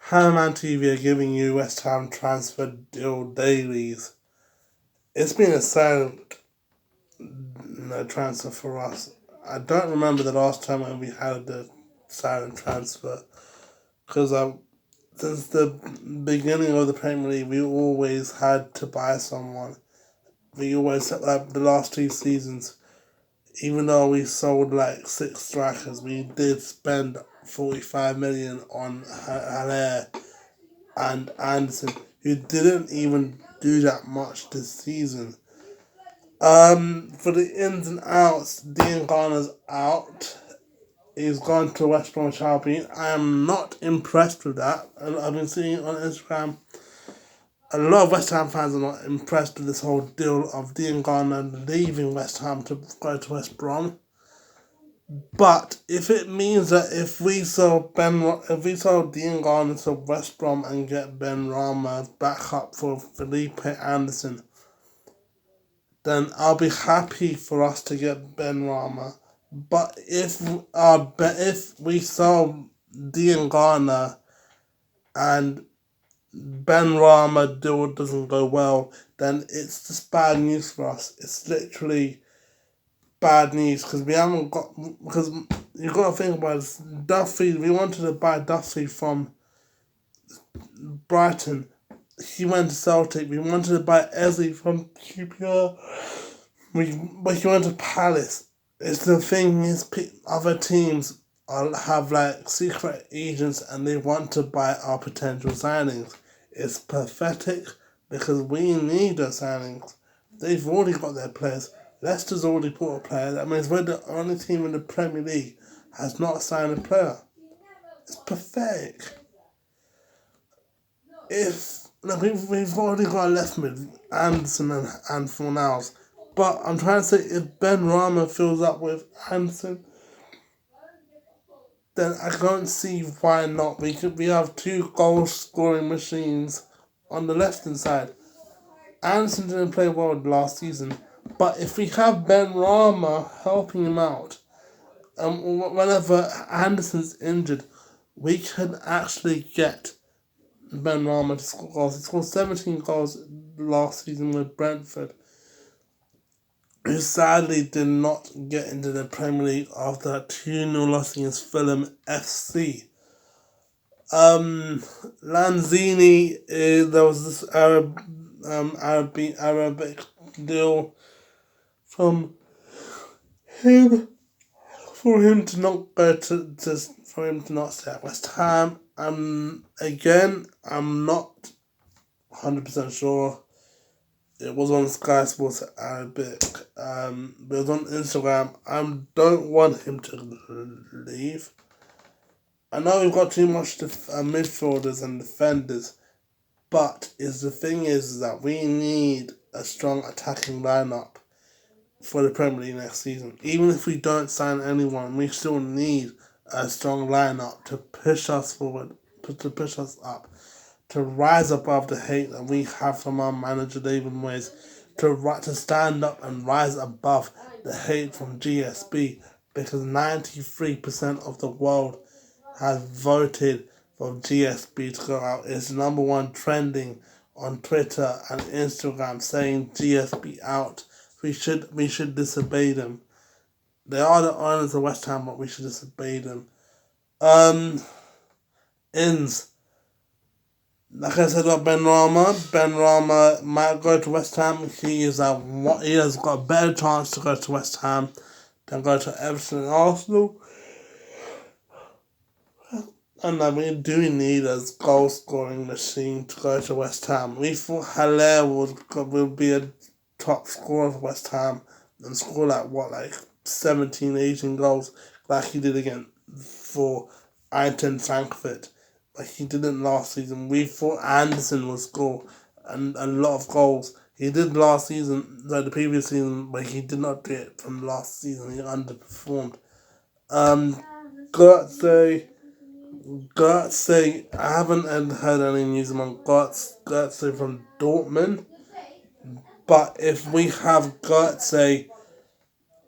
Hamman TV are giving you West Ham transfer deal dailies. It's been a silent transfer for us. I don't remember the last time when we had the silent transfer because since the beginning of the Premier League, we always had to buy someone. We always, like the last 2 seasons, even though we sold like 6 strikers, we did spend 45 million on Haller and Anderson, who didn't even do that much this season. For the ins and outs, Dean Garner's out. He's gone to West Bromwich Albion. I am not impressed with that. I've been seeing on Instagram, a lot of West Ham fans are not impressed with this whole deal of Dean Garner leaving West Ham to go to West Brom. But if it means that if we sell Dean Garner to West Brom and get Ben Rama back up for Felipe Anderson, then I'll be happy for us to get Ben Rama. But if we sell Dean Garner and Ben Rama deal doesn't go well, then it's just bad news for us. It's literally bad news because you've got to think about this. Duffy, we wanted to buy Duffy from Brighton. He went to Celtic. We wanted to buy Eze from QPR. But he went to Palace. It's the thing is, other teams have like secret agents and they want to buy our potential signings. It's pathetic because we need those signings. They've already got their players. Leicester's already bought a player. That means we're the only team in the Premier League has not signed a player. It's pathetic. We've already got a left mid, Anderson and Fornals. But I'm trying to say, if Ben Rama fills up with Anderson, then I can't see why not. We have 2 goal scoring machines on the left hand side. Anderson didn't play well last season, but if we have Ben Rama helping him out, whenever Anderson's injured, we can actually get Ben Rama to score goals. He scored 17 goals last season with Brentford, who sadly did not get into the Premier League after a 2-0 loss against Fulham FC. Lanzini, there was this Arabic deal from him for him to not go for him to not stay at West Ham. Again, I'm not 100% sure. It was on Sky Sports Arabic. It was on Instagram. I don't want him to leave. I know we've got too much midfielders and defenders, but the thing is that we need a strong attacking lineup for the Premier League next season. Even if we don't sign anyone, we still need a strong lineup to push us forward, to push us up, to rise above the hate that we have from our manager David Moyes, to stand up and rise above the hate from GSB, because 93% of the world has voted for GSB to go out. It's number 1 trending on Twitter and Instagram saying GSB out. We should disobey them. They are the owners of West Ham, but we should disobey them. Ins. Like I said about Ben Rama might go to West Ham. He has got a better chance to go to West Ham than go to Everton and Arsenal. And we do need a goal scoring machine to go to West Ham. We thought Haller would be a top scorer for West Ham and score like 17, 18 goals like he did again for Eintracht Frankfurt. Like he didn't last season. We thought Anderson would score a lot of goals. He did last season, the previous season, but he did not do it from last season. He underperformed. Götze, I haven't heard any news on Götze from Dortmund. But if we have Götze,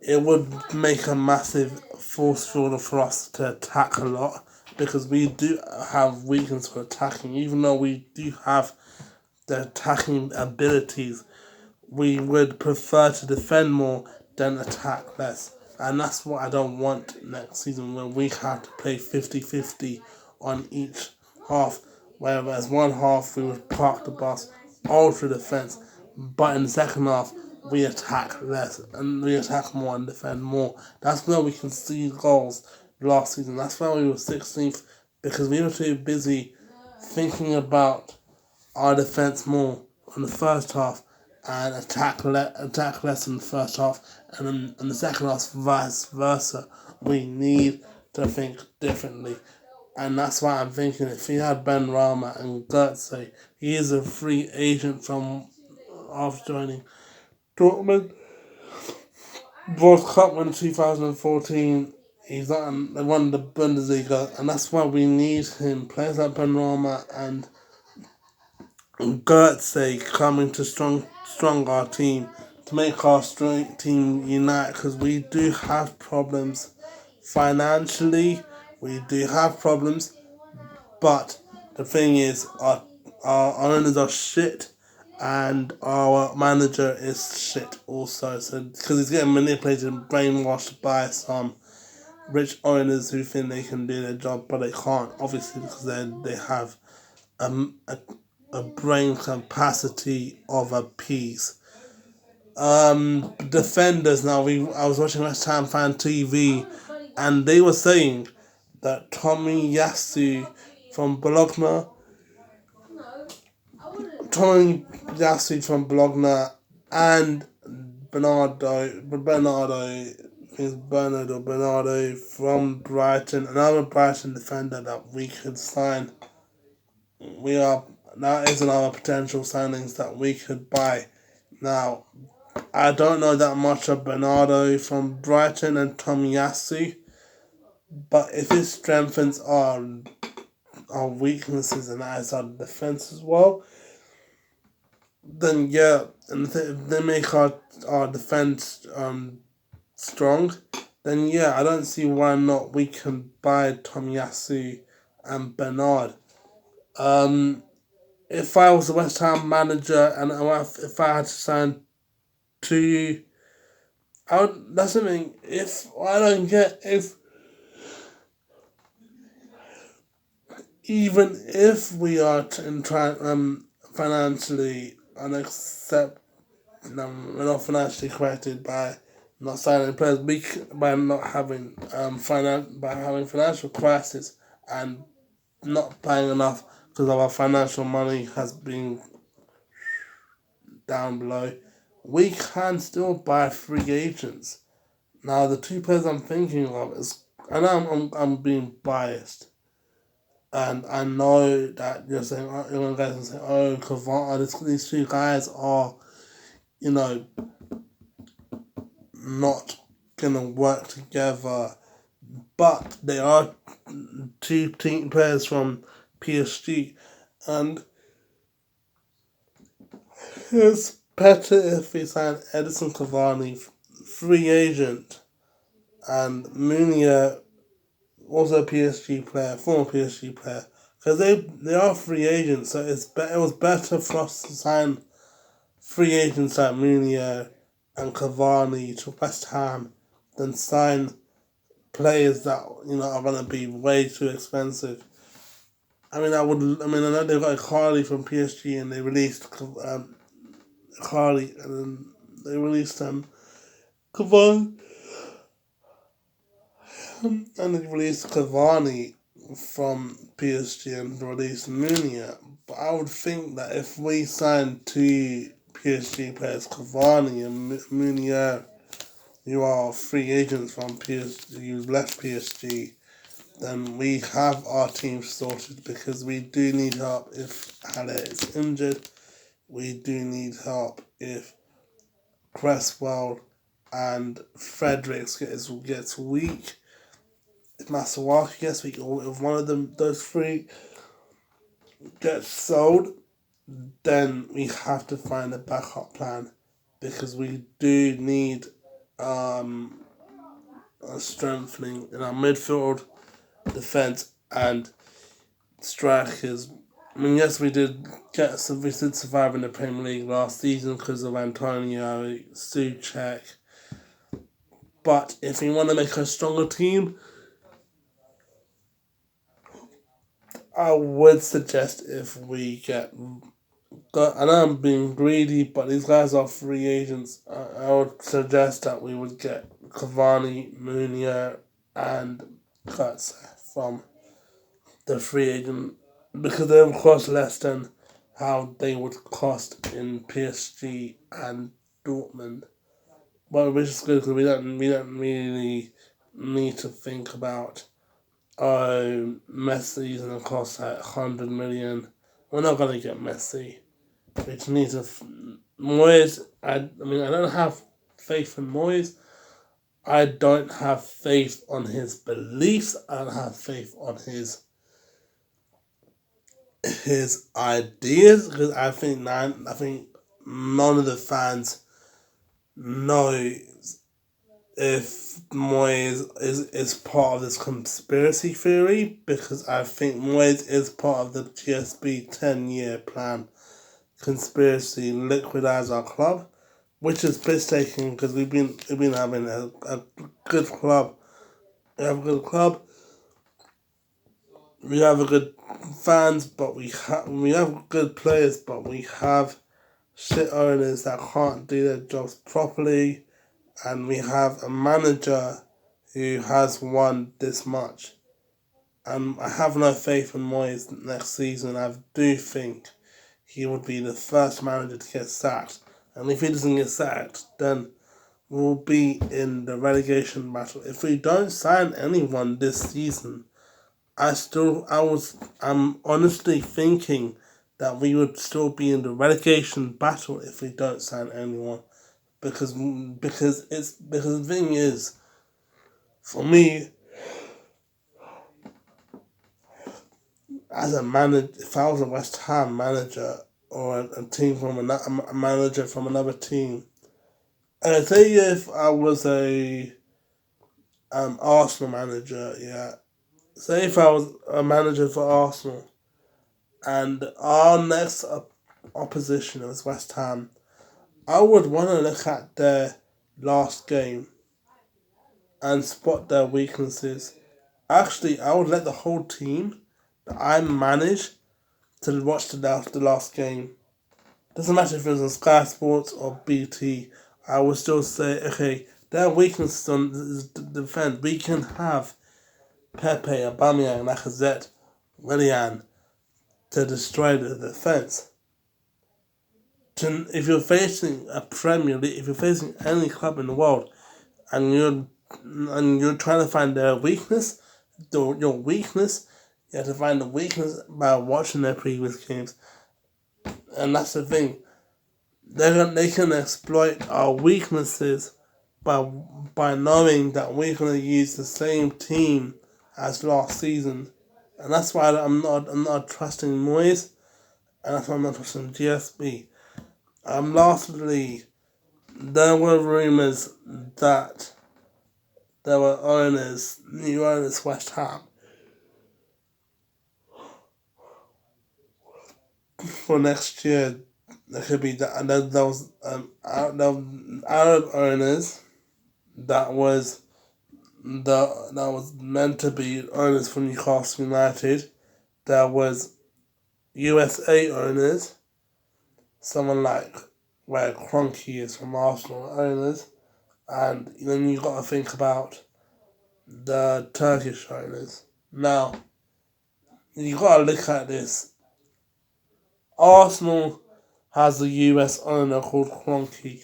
it would make a massive force fielder for us to attack a lot. because we do have weakness for attacking. Even though we do have the attacking abilities, we would prefer to defend more than attack less. And that's what I don't want next season, when we have to play 50-50 on each half. Whereas one half we would park the bus, ultra defense, but in the second half we attack less and we attack more and defend more. That's where we can see goals last season. That's why we were 16th, because we were too busy thinking about our defense more in the first half and attack less in the first half, and then in the second half vice versa. We need to think differently, and that's why I'm thinking if we had Benrahma and Götze, he is a free agent from after joining Dortmund. World Cup in 2014. He's won the Bundesliga, and that's why we need him. Players like Benrahma and Götze coming to strong our team, to make our strong team unite, because we do have problems financially. We do have problems, but the thing is, our owners are shit, and our manager is shit also. So because he's getting manipulated and brainwashed by some rich owners who think they can do their job, but they can't. Obviously, because they have a brain capacity of a piece. Defenders now. I was watching West Ham Fan TV, and they were saying that Tomiyasu from Bologna, and Bernardo from Brighton, another Brighton defender that we could sign. That is another potential signings that we could buy. Now, I don't know that much of Bernardo from Brighton and Tomiyasu, but if it strengthens our weaknesses and that is our defense as well, then yeah, and if they make our defense strong, then yeah, I don't see why not we can buy Tomiyasu and Bernard. If I was a West Ham manager and if I had to sign two, that's something. If I don't get, if even if we are in financially unaccept, we're not financially corrected by not signing players, by not having by having financial crisis and not paying enough because our financial money has been down below, we can still buy free agents. Now, the two players I'm thinking of is, I know I'm being biased, and I know that you're saying, you're guys are saying, oh, Cavani, these two guys are, not gonna work together, but they are two team players from PSG, and it's better if we sign Edison Cavani, free agent, and Meunier, also a PSG player, former PSG player, because they are free agents. So it was better for us to sign free agents like Meunier and Cavani to West Ham than sign players that are gonna be way too expensive. I know they've got Carly from PSG, and they released Carly, and then they released Cavani, and they released Cavani from PSG and released Meunier. But I would think that if we signed two PSG players, Cavani and Meunier, who are free agents from PSG, who left PSG, then we have our team sorted, because we do need help if Haller is injured. We do need help if Cresswell and Fredericks gets weak. If Masuaku gets weak, or if one of those three gets sold, then we have to find a backup plan, because we do need a strengthening in our midfield, defense, and strikers. I mean, yes, we did survive in the Premier League last season because of Antonio, Souček. But if we want to make a stronger team, I would suggest if we get. I know I'm being greedy, but these guys are free agents. I would suggest that we would get Cavani, Meunier, and Götze from the free agent because they would cost less than how they would cost in PSG and Dortmund. But which is good because we don't really need to think about Messi's gonna cost like 100 million. We're not gonna get Messi. We just need to Moyes. I mean I don't have faith in Moyes. I don't have faith on his beliefs. I don't have faith on his ideas because I think none of the fans know if Moyes is part of this conspiracy theory because I think Moyes is part of the GSB 10-year plan conspiracy liquidize our club, which is piss-taking because we've been having a good club. We have a good club. We have a good fans, but we have good players, but we have shit owners that can't do their jobs properly, and we have a manager who has won this much. And I have no faith in Moyes next season. I do think he would be the first manager to get sacked. And if he doesn't get sacked, then we'll be in the relegation battle. If we don't sign anyone this season, I'm honestly thinking that we would still be in the relegation battle if we don't sign anyone. Because the thing is, for me, as a manager, if I was a West Ham manager or a team from a manager from another team, and I tell you if I was a Arsenal manager, yeah. Say if I was a manager for Arsenal, and our next opposition was West Ham, I would want to look at their last game and spot their weaknesses. Actually, I would let the whole team that I manage to watch the last game. Doesn't matter if it was on Sky Sports or BT. I would still say, okay, their weaknesses on the defense. We can have Pepe, Aubameyang, Lacazette, Willian to destroy the defense. If you're facing a Premier League, if you're facing any club in the world, and you're trying to find their weakness, your weakness, you have to find the weakness by watching their previous games, and that's the thing. They can exploit our weaknesses by knowing that we're gonna use the same team as last season, and that's why I'm not trusting Moyes, and that's why I'm not trusting GSB. Lastly, there were rumours that there were new owners, West Ham, for next year. There could be that, and then there was Arab owners that was that was meant to be owners for Newcastle United. There was USA owners, someone like where Kroenke is from Arsenal owners, and then you got to think about the Turkish owners. Now you got to look at this. Arsenal has a US owner called Kroenke.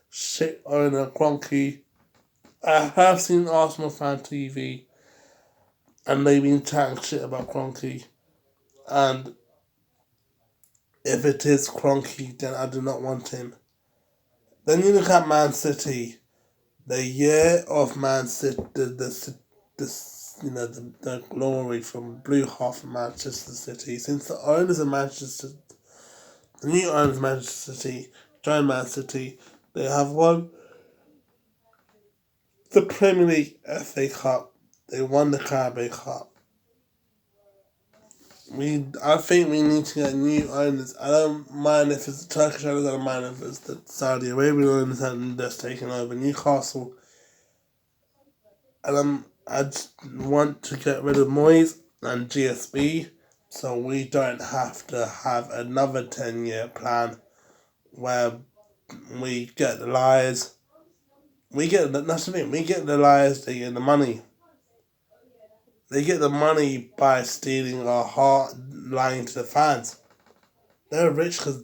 Shit owner Kroenke. I have seen Arsenal fan TV, and they've been chatting shit about Kroenke. And if it is Kroenke, then I do not want him. Then you look at Man City. The year of Man City, the glory from blue half of Manchester City. Since the owners of the new owners of Manchester City joined Man City, they have won the Premier League, FA Cup, They won the Carabao Cup. I think we need to get new owners. I don't mind if it's the Turkish owners. I don't mind if it's the Saudi Arabian owners and that's taking over Newcastle. And I just want to get rid of Moyes and GSB, so we don't have to have another 10-year plan where we get the liars. That's the thing. We get the liars. They get the money. They get the money by stealing our heart, lying to the fans. They're rich because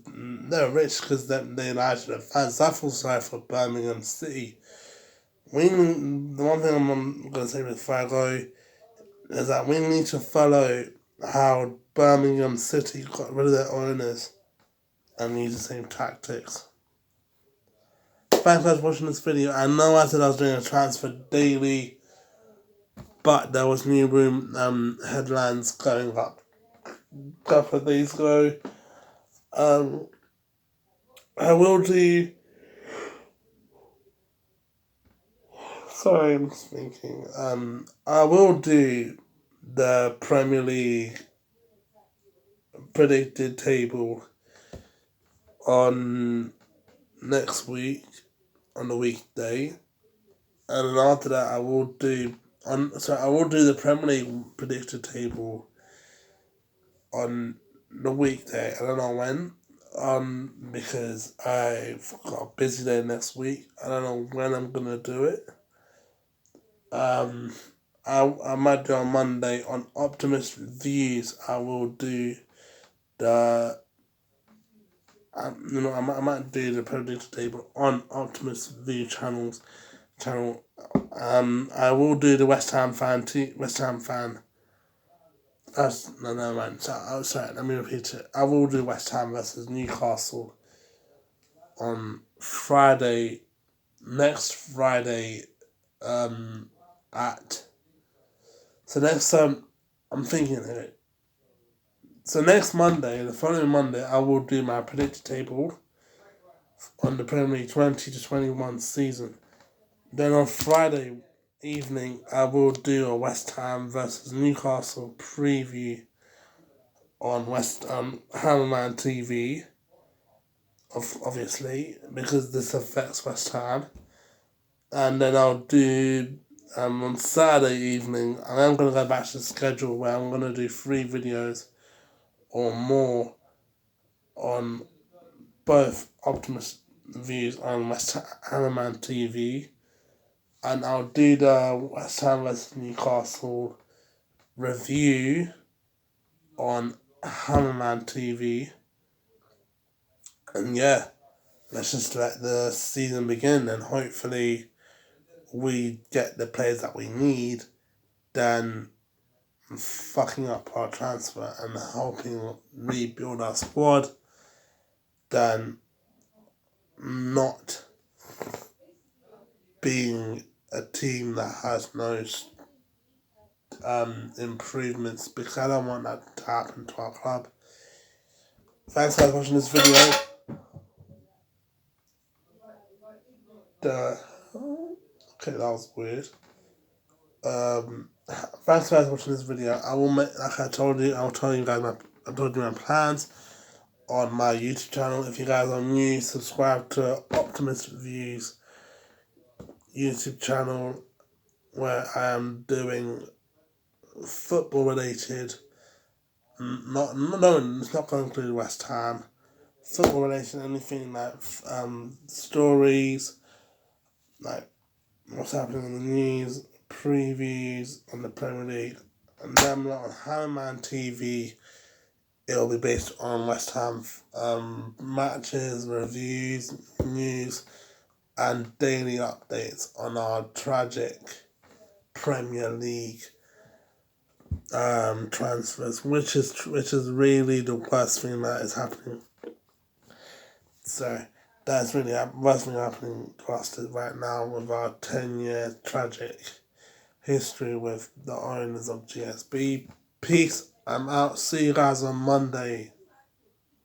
they lie to the fans. I feel sorry for Birmingham City. The one thing I'm going to say before I go is that we need to follow how Birmingham City got rid of their owners and use the same tactics. Thanks for watching this video. I know I said I was doing a transfer daily, but there was new room headlines going up a couple of days ago. I will do. Sorry, I'm speaking. I will do the Premier League predicted table on next week on the weekday, and then after that I will do the Premier League predicted table on the weekday. I don't know when, because I've got a busy day next week. I don't know when I'm gonna do it. I might do on Monday on Optimist Views. I will do the. I might do the predicted table on Optimist View channel. I will do the West Ham fan. Man. Sorry. Let me repeat it. I will do West Ham versus Newcastle on Friday. Next Friday. I'm thinking of it. So next Monday, the following Monday, I will do my predicted table on the Premier League 20 to 21 season. Then on Friday evening, I will do a West Ham versus Newcastle preview on Hammerman TV. Obviously, because this affects West Ham. And then I'll do on Saturday evening, I am going to go back to the schedule where I'm going to do 3 videos or more on both Optimist Views and West Ham TV, and I'll do the West Ham vs Newcastle review on Hammerman TV, and yeah, let's just let the season begin, and hopefully we get the players that we need, then fucking up our transfer and helping rebuild our squad, than not being a team that has no improvements, because I don't want that to happen to our club. Thanks guys for watching this video. Okay, that was weird. Thanks guys for watching this video. I will make, like I told you, I told you my plans on my YouTube channel. If you guys are new, subscribe to Optimist Views YouTube channel, where I am doing football related. It's not going to include West Ham. Football related, anything like stories, like what's happening in the news, previews on the Premier League, and then on Hammerman TV. It'll be based on West Ham matches, reviews, news, and daily updates on our tragic Premier League transfers, which is really the worst thing that is happening. So that's really the worst thing happening to us right now with our 10-year tragic history with the owners of GSB. Peace. I'm out. See you guys on Monday.